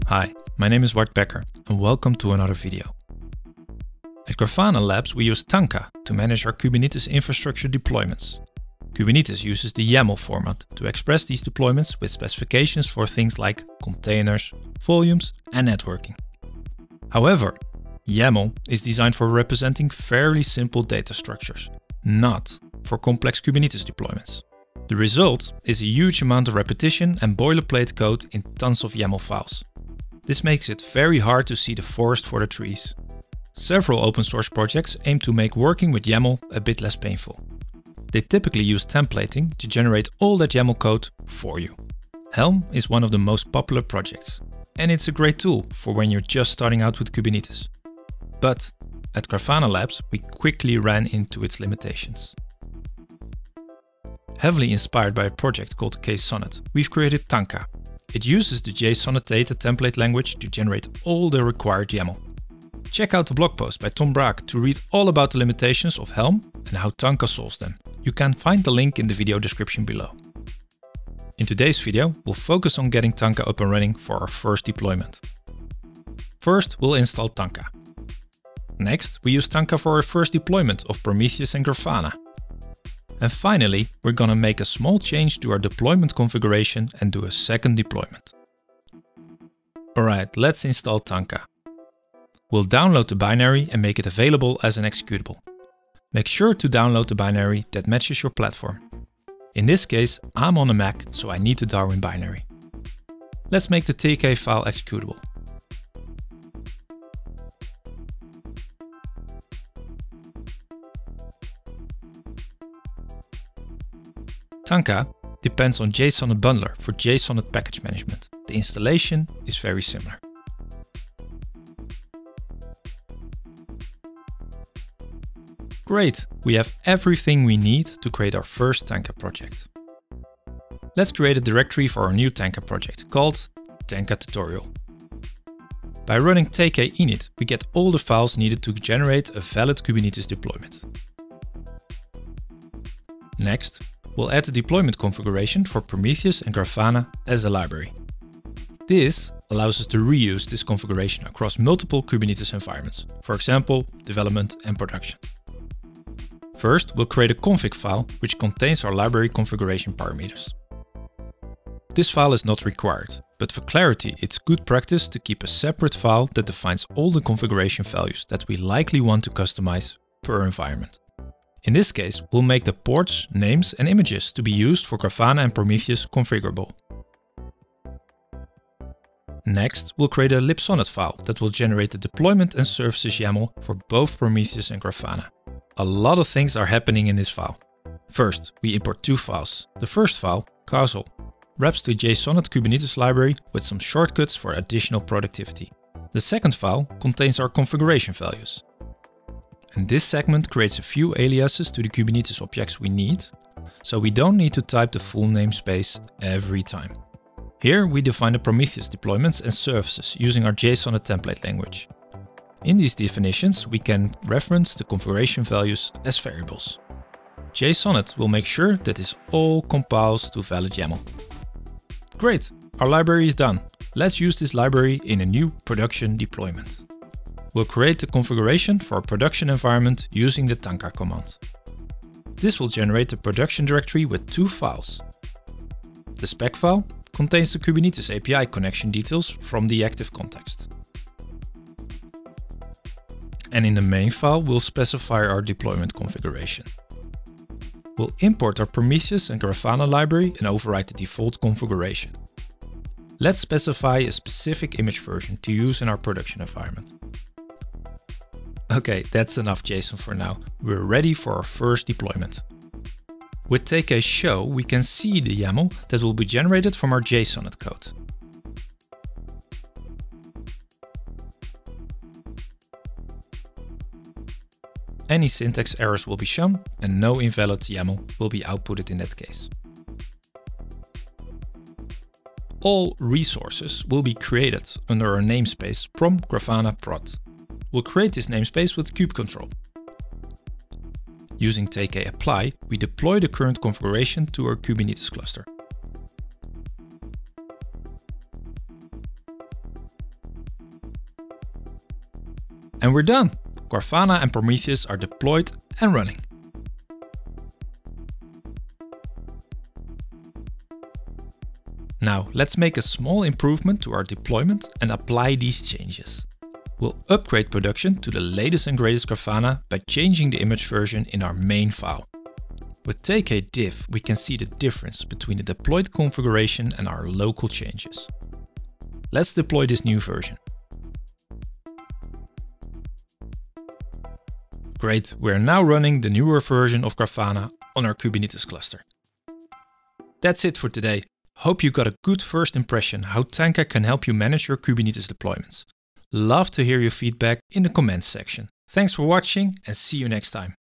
Hi, my name is Braack and welcome to another video. At Grafana Labs we use Tanka to manage our Kubernetes infrastructure deployments. Kubernetes uses the YAML format to express these deployments with specifications for things like containers, volumes and networking. However, YAML is designed for representing fairly simple data structures, not for complex Kubernetes deployments. The result is a huge amount of repetition and boilerplate code in tons of YAML files. This makes it very hard to see the forest for the trees. Several open source projects aim to make working with YAML a bit less painful. They typically use templating to generate all that YAML code for you. Helm is one of the most popular projects, and it's a great tool for when you're just starting out with Kubernetes. But at Grafana Labs we quickly ran into its limitations. Heavily inspired by a project called Jsonnet, we've created Tanka. It uses the Jsonnet data template language to generate all the required YAML. Check out the blog post by Braack to read all about the limitations of Helm and how Tanka solves them. You can find the link in the video description below. In today's video, we'll focus on getting Tanka up and running for our first deployment. First, we'll install Tanka. Next, we use Tanka for our first deployment of Prometheus and Grafana. And finally, we're gonna make a small change to our deployment configuration and do a second deployment. Alright, let's install Tanka. We'll download the binary and make it available as an executable. Make sure to download the binary that matches your platform. In this case, I'm on a Mac, so I need the Darwin binary. Let's make the TK file executable. Tanka depends on Jsonnet bundler for Jsonnet package management. The installation is very similar. Great, we have everything we need to create our first Tanka project. Let's create a directory for our new Tanka project called Tanka tutorial. By running tk init, we get all the files needed to generate a valid Kubernetes deployment. Next, we'll add the deployment configuration for Prometheus and Grafana as a library. This allows us to reuse this configuration across multiple Kubernetes environments, for example, development and production. First, we'll create a config file which contains our library configuration parameters. This file is not required, but for clarity, it's good practice to keep a separate file that defines all the configuration values that we likely want to customize per environment. In this case, we'll make the ports, names and images to be used for Grafana and Prometheus configurable. Next, we'll create a libsonnet file that will generate the deployment and services YAML for both Prometheus and Grafana. A lot of things are happening in this file. First, we import two files. The first file, causal, wraps the Jsonnet Kubernetes library with some shortcuts for additional productivity. The second file contains our configuration values. And this segment creates a few aliases to the Kubernetes objects we need, so we don't need to type the full namespace every time. Here we define the Prometheus deployments and services using our Jsonnet template language. In these definitions, we can reference the configuration values as variables. Jsonnet will make sure that this all compiles to valid YAML. Great, our library is done. Let's use this library in a new production deployment. We'll create the configuration for our production environment using the Tanka command. This will generate a production directory with two files. The spec file contains the Kubernetes API connection details from the active context. And in the main file, we'll specify our deployment configuration. We'll import our Prometheus and Grafana library and override the default configuration. Let's specify a specific image version to use in our production environment. Okay, that's enough JSON for now. We're ready for our first deployment. With tk show, we can see the YAML that will be generated from our Jsonnet code. Any syntax errors will be shown and no invalid YAML will be outputted in that case. All resources will be created under our namespace prom Grafana prod. We'll create this namespace with kubecontrol. Using tk apply, we deploy the current configuration to our Kubernetes cluster. And we're done! Grafana and Prometheus are deployed and running. Now let's make a small improvement to our deployment and apply these changes. We'll upgrade production to the latest and greatest Grafana by changing the image version in our main file. With take_diff, we can see the difference between the deployed configuration and our local changes. Let's deploy this new version. Great, we're now running the newer version of Grafana on our Kubernetes cluster. That's it for today. Hope you got a good first impression how Tanka can help you manage your Kubernetes deployments. Love to hear your feedback in the comments section. Thanks for watching and see you next time.